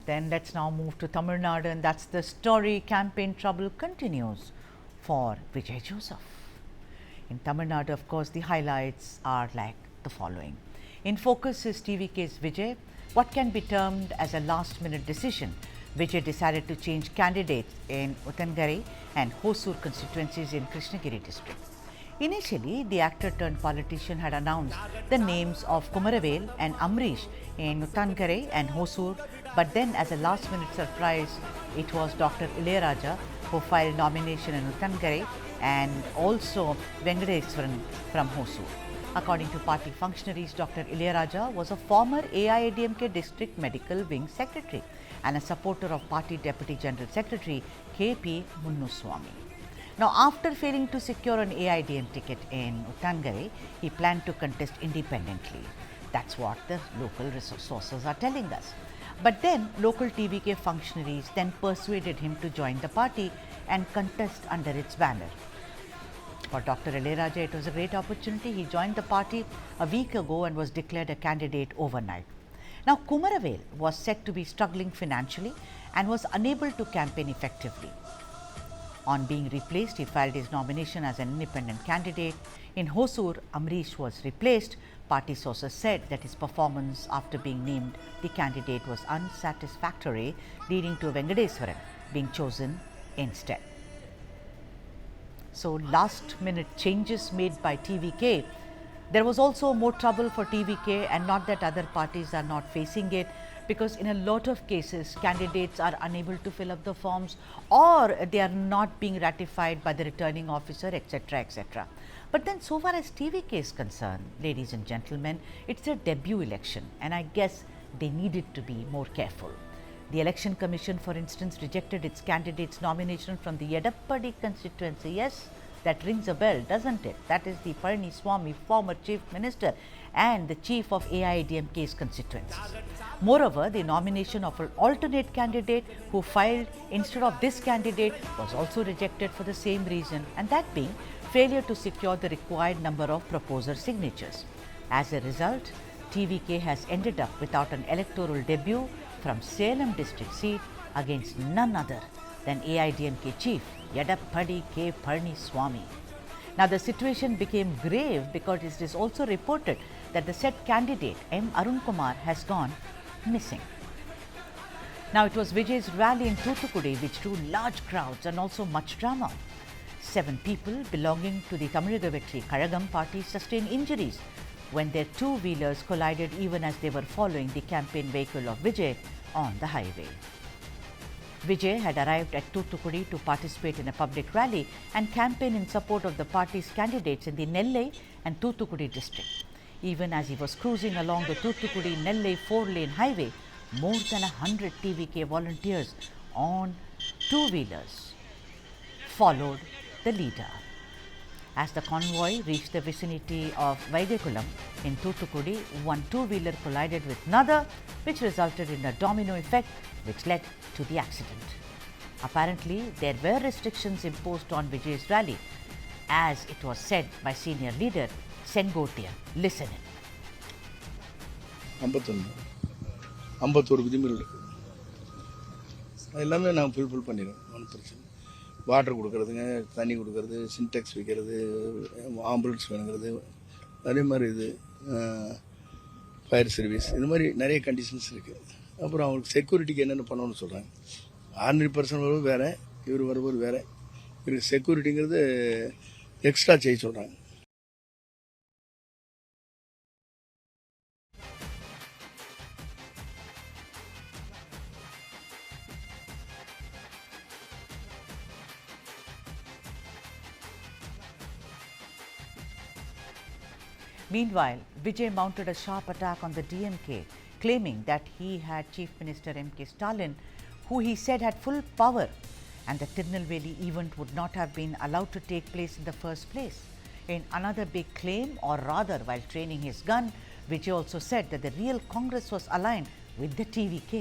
Then let's now move to Tamil Nadu, and that's the story. Campaign trouble continues for Vijay Joseph. In Tamil Nadu, of course, the highlights are like the following. In focus is TVK's Vijay. What can be termed as a last-minute decision? Vijay decided to change candidates in Uttangari and Hosur constituencies in Krishnagiri district. Initially, the actor-turned-politician had announced the names of Kumaravel and Amrish in Uttangari and Hosur, but then as a last-minute surprise, it was Dr. Ilayaraja who filed nomination in Uttangari and also Venkateswaran from Hosur. According to party functionaries, Dr. Ilayaraja was a former AIADMK District Medical Wing Secretary and a supporter of Party Deputy General Secretary K.P. Munnuswamy. Now, after failing to secure an AIDM ticket in Uttangari, he planned to contest independently. That's what the local sources are telling us. But then, local TVK functionaries then persuaded him to join the party and contest under its banner. For Dr. Ilayaraja, it was a great opportunity. He joined the party a week ago and was declared a candidate overnight. Now, Kumaravel was said to be struggling financially and was unable to campaign effectively. On being replaced, he filed his nomination as an independent candidate. In Hosur, Amrish was replaced. Party sources said that his performance after being named the candidate was unsatisfactory, leading to Venkateswaran being chosen instead. So, last-minute changes made by TVK. There was also more trouble for TVK, and not that other parties are not facing it, because in a lot of cases, candidates are unable to fill up the forms or they are not being ratified by the returning officer, etc., etc. But then so far as TVK is concerned, ladies and gentlemen, it's a debut election, and I guess they needed to be more careful. The Election Commission, for instance, rejected its candidate's nomination from the Edappadi constituency. Yes, that rings a bell, doesn't it? That is the Palani-Swamy, former Chief Minister and the Chief of AIADMK's constituencies. Moreover, the nomination of an alternate candidate who filed instead of this candidate was also rejected for the same reason, and that being failure to secure the required number of proposer signatures. As a result, TVK has ended up without an electoral debut from Salem district seat against none other than AIADMK Chief Edappadi K. Palani-Swamy. Now, the situation became grave because it is also reported that the said candidate M. Arun Kumar has gone missing. Now, it was Vijay's rally in Thoothukudi which drew large crowds and also much drama. 7 people belonging to the Tamiliga Vetri Kazhagam party sustained injuries when their two-wheelers collided even as they were following the campaign vehicle of Vijay on the highway. Vijay had arrived at Thoothukudi to participate in a public rally and campaign in support of the party's candidates in the Nellai and Thoothukudi district. Even as he was cruising along the Thoothukudi-Nellai 4-lane highway, more than 100 TVK volunteers on two-wheelers followed the leader. As the convoy reached the vicinity of Vaigakulam in Thoothukudi, one two-wheeler collided with another, which resulted in a domino effect which led to the accident. Apparently, there were restrictions imposed on Vijay's rally, as it was said by senior leader Sengotian. Listen in. 51 விதிமுறைகள் எல்லாமே நான் fulfil பண்ணிடுவேன். ஒன்றும் பிரச்சனை. Water கொடுக்கறதுங்க, தண்ணி கொடுக்கறது, சின்டெக்ஸ் வைக்கிறது, ambulance வேணுங்கிறது, அதே மாதிரி இது ஃபயர் சர்வீஸ், இது மாதிரி நிறைய கண்டிஷன்ஸ் இருக்குது. அப்புறம் அவங்களுக்கு செக்யூரிட்டிக்கு என்னென்ன பண்ணணும்னு சொல்கிறாங்க. ஆர்டினரி பர்சன் வருவது வேறு, இவர் வருவது வேறு. இவருக்கு செக்யூரிட்டிங்கிறது எக்ஸ்ட்ரா செய்ய சொல்கிறாங்க. Meanwhile, Vijay mounted a sharp attack on the DMK, claiming that he had Chief Minister M.K. Stalin, who he said had full power, and the Tirunelveli event would not have been allowed to take place in the first place. In another big claim, or rather while training his gun, Vijay also said that the real Congress was aligned with the TVK.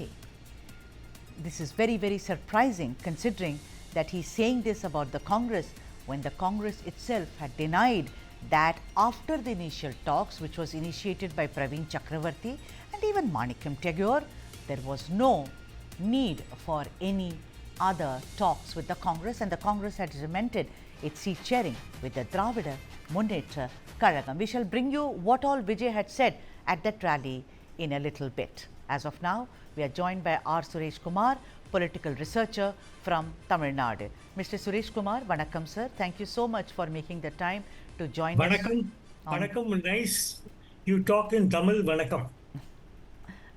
This is very, very surprising considering that he's saying this about the Congress when the Congress itself had denied that after the initial talks, which was initiated by Praveen Chakravarti and even Manickam Tagore, there was no need for any other talks with the Congress, and the Congress had cemented its seat sharing with the Dravida Munnetra Kazhagam. We shall bring you what all Vijay had said at that rally in a little bit. As of now, we are joined by R. Suresh Kumar, political researcher from Tamil Nadu. Mr. Suresh Kumar, vanakkam sir. Thank you so much for making the time to join Vanakkam. us. Vanakkam, nice. You talk in Tamil, vanakkam.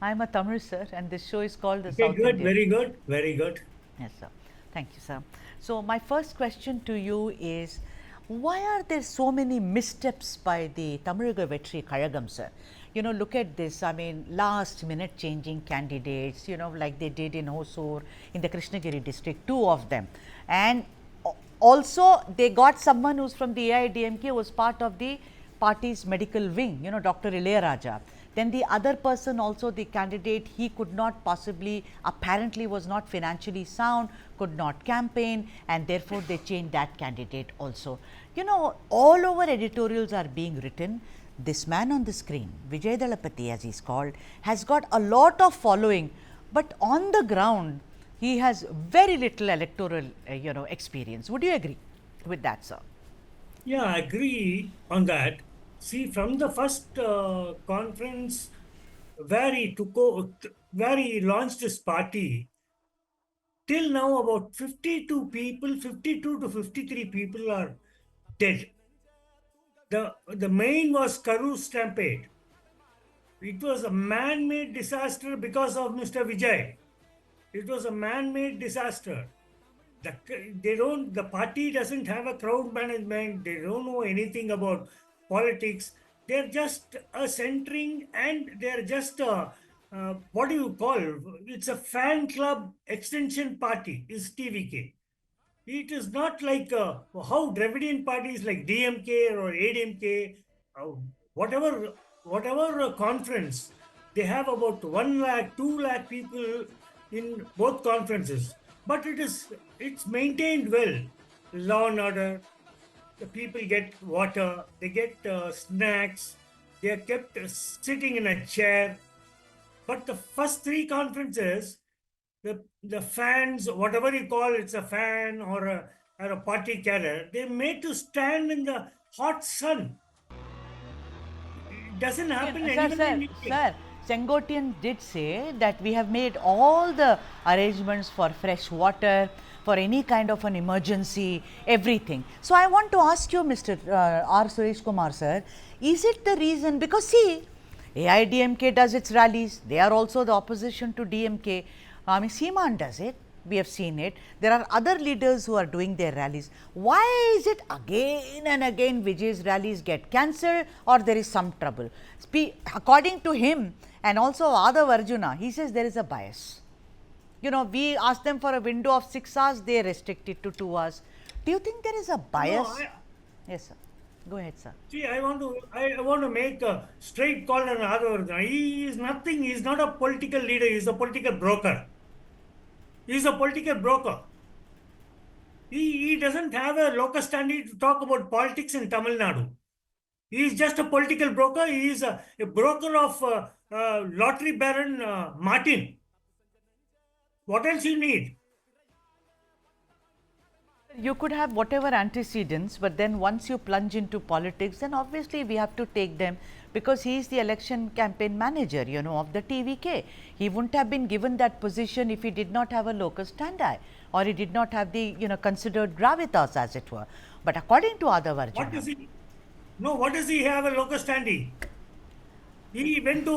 I am a Tamil sir, and this show is called the Okay, South good, Indian. very good, very good. Yes, sir. Thank you, sir. So, my first question to you is, why are there so many missteps by the Tamiliga Vetri Kazhagam, sir? You know, look at this. I mean, last minute changing candidates, you know, like they did in Hosur, in the Krishnagiri district, 2 of them. And also, they got someone who's from the AIDMK, who was part of the party's medical wing, you know, Dr. Ilayaraja. Then the other person also, the candidate, he could not possibly, apparently was not financially sound, could not campaign, and therefore they changed that candidate also. You know, all over editorials are being written. This man on the screen, Vijay Edappadi as he's called, has got a lot of following, but on the ground, he has very little electoral, you know, experience. Would you agree with that, sir? Yeah, I agree on that. See, from the first conference where where he launched his party, till now about 52 people, 52 to 53 people are dead. The main was Karur stampede. It was a man-made disaster because of Mr. Vijay. It was a man-made disaster. The party doesn't have a crowd management. They don't know anything about politics. They're just a centering, and they're just a, what do you call? It's a fan club extension party, is TVK. It is not like how Dravidian parties like DMK or ADMK, whatever conference, they have about 1 lakh, 2 lakh people in both conferences. But it's maintained well. Law and order, the people get water, they get snacks, they are kept sitting in a chair. But the first 3 conferences, the fans, whatever you call it's a fan or a party carrier, they're made to stand in the hot sun. It doesn't happen anywhere in India. Sir, Sengotian did say that we have made all the arrangements for fresh water, for any kind of an emergency, everything. So, I want to ask you, Mr. R. Suresh Kumar, sir, is it the reason, because see, AIDMK does its rallies, they are also the opposition to DMK. I mean, Seeman does it, we have seen it. There are other leaders who are doing their rallies. Why is it again and again Vijay's rallies get cancelled, or there is some trouble? According to him and also Adav Arjuna, he says there is a bias. You know, we asked them for a window of 6 hours, they restrict it to 2 hours. Do you think there is a bias? No, Yes, sir. Go ahead, sir. See, I want to make a straight call on Adav. He is nothing. He is not a political leader. He is a political broker. He is a political broker. He doesn't have a locus standi to talk about politics in Tamil Nadu. He is just a political broker. He is a broker of lottery baron Martin. What else you need? You could have whatever antecedents, but then once you plunge into politics, then obviously we have to take them, because he is the election campaign manager, you know, of the TVK. He wouldn't have been given that position if he did not have a locus standi, or he did not have the, you know, considered gravitas, as it were. But according to Adav Arjuna, What does he? No, what does he have a locus standi? He went to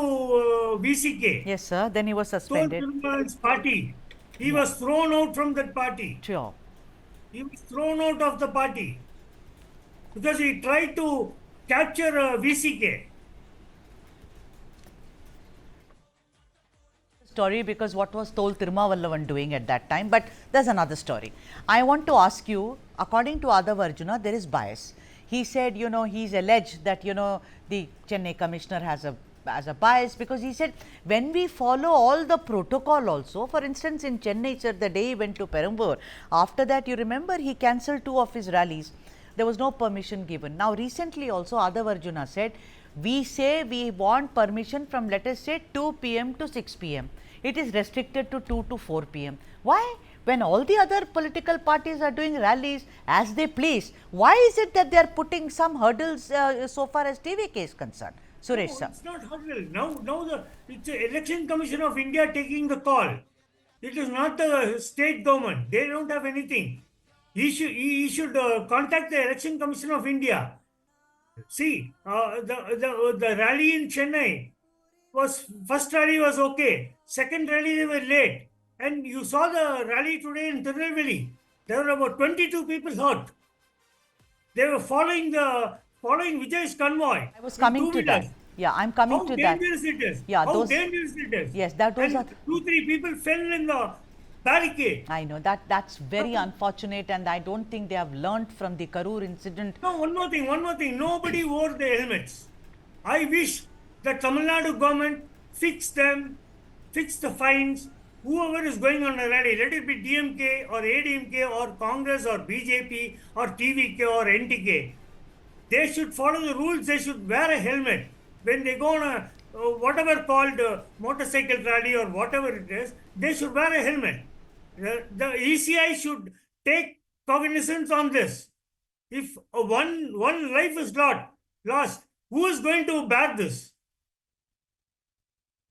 VCK. yes, sir, then he was suspended. Turbulence party. He was thrown out from that party. Sure. He was thrown out of the party because he tried to capture VCK. Story, because what was told Tirumavallavan doing at that time, but there's another story. I want to ask you, according to Adav Arjuna, there is bias. He said, you know, he's alleged that, you know, the Chennai commissioner has a bias, because he said when we follow all the protocol also, for instance in Chennai, sir, the day he went to Perambur, after that you remember he cancelled 2 of his rallies. There was no permission given. Now recently also Adav Arjuna said, we say we want permission from, let us say, 2 p.m. to 6 p.m. it is restricted to 2 to 4 p.m. Why? When all the other political parties are doing rallies as they please, why is it that they are putting some hurdles so far as TVK is concerned? Suresh No, sir. it's not hurdle. Now it's the Election Commission of India taking the call. It is not the state government. They don't have anything. He should contact the Election Commission of India. See, the rally in Chennai was first rally was okay. Second rally they were late, and you saw the rally today in Tirunelveli. There were about 22 people hurt. They were following Vijay's convoy. I was with coming to that. two-wheelers. Yeah, I'm coming How to that. dangerous it is. Yeah, How those- dangerous it is. Yes, those and are. 2-3 people fell in the barricade. I know that's very unfortunate, and I don't think they have learnt from the Karur incident. No, one more thing. Nobody wore the helmets. I wish the Tamil Nadu government fix them, fix the fines. Whoever is going on a rally, let it be DMK or ADMK or Congress or BJP or TVK or NTK, they should follow the rules. They should wear a helmet when they go on a whatever called motorcycle rally or whatever it is. They should wear a helmet. The ECI should take cognizance on this. If one life is lost, who is going to bear this?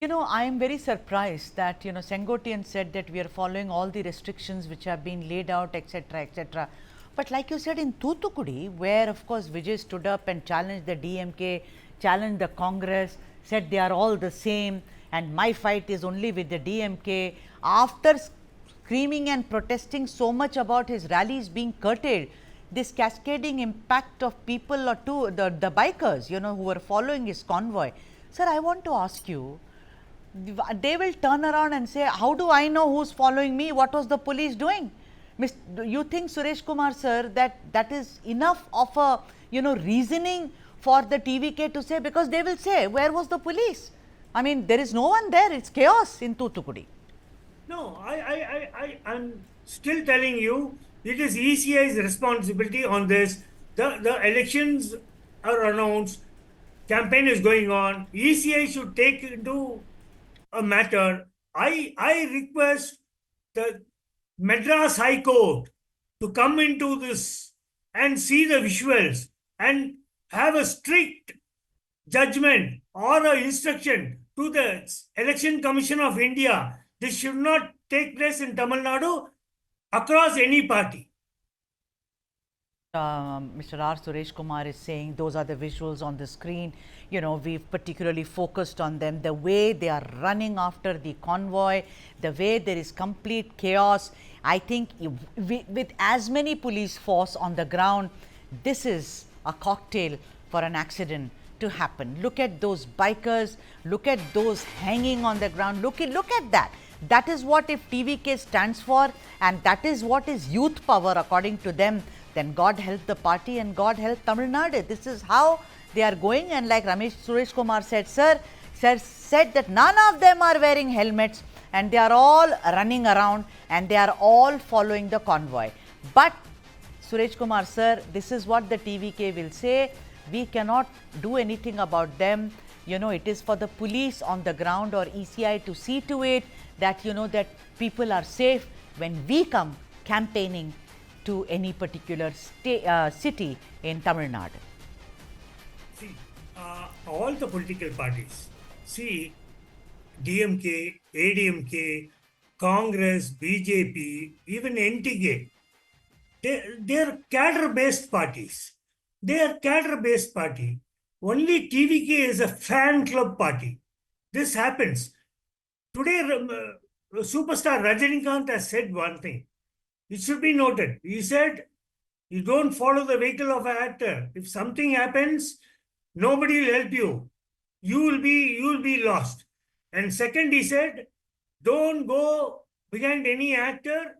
You know, I am very surprised that, Sengotian said that we are following all the restrictions which have been laid out, etc., etc. But like you said, in Thoothukudi, where of course Vijay stood up and challenged the DMK, challenged the Congress, said they are all the same and my fight is only with the DMK. After screaming and protesting so much about his rallies being curtailed, this cascading impact of people or the bikers, who were following his convoy. Sir, I want to ask you, they will turn around and say, how do I know who's following me? What was the police doing? Do you think, Suresh Kumar sir, that is enough of a reasoning for the TVK to say, because they will say, where was the police? I mean, there is no one there. It's chaos in Thoothukudi. No, I'm still telling you, it is ECI's responsibility on this. The elections are announced, campaign is going on. ECI should take into a matter. I request the Madras High Court to come into this and see the visuals and have a strict judgment or an instruction to the Election Commission of India. This should not take place in Tamil Nadu across any party. Mr. R. Suresh Kumar is saying those are the visuals on the screen. We've particularly focused on them, the way they are running after the convoy, the way there is complete chaos. I think with as many police force on the ground, this is a cocktail for an accident to happen. Look at those bikers, look at those hanging on the ground, look at that. That is what if TVK stands for, and that is what is youth power according to them. Then God help the party and God help Tamil Nadu. This is how they are going, and like Suresh Kumar said, sir said that none of them are wearing helmets and they are all running around and they are all following the convoy. But Suresh Kumar sir, this is what the TVK will say. We cannot do anything about them. It is for the police on the ground or ECI to see to it that, that people are safe when we come campaigning to any particular city in Tamil Nadu. See, all the political parties, see, DMK, ADMK, Congress, BJP, even NTK, they are cadre-based parties. They are cadre-based party. Only TVK is a fan club party. This happens. Today, superstar Rajinikanth has said one thing. It should be noted. He said, you don't follow the vehicle of an actor. If something happens, nobody will help you. You will be lost. And second, he said, don't go behind any actor.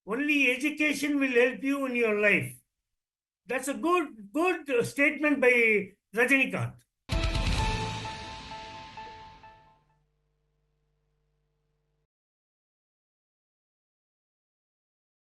Only education will help you in your life. That's a good statement by Rajinikanth.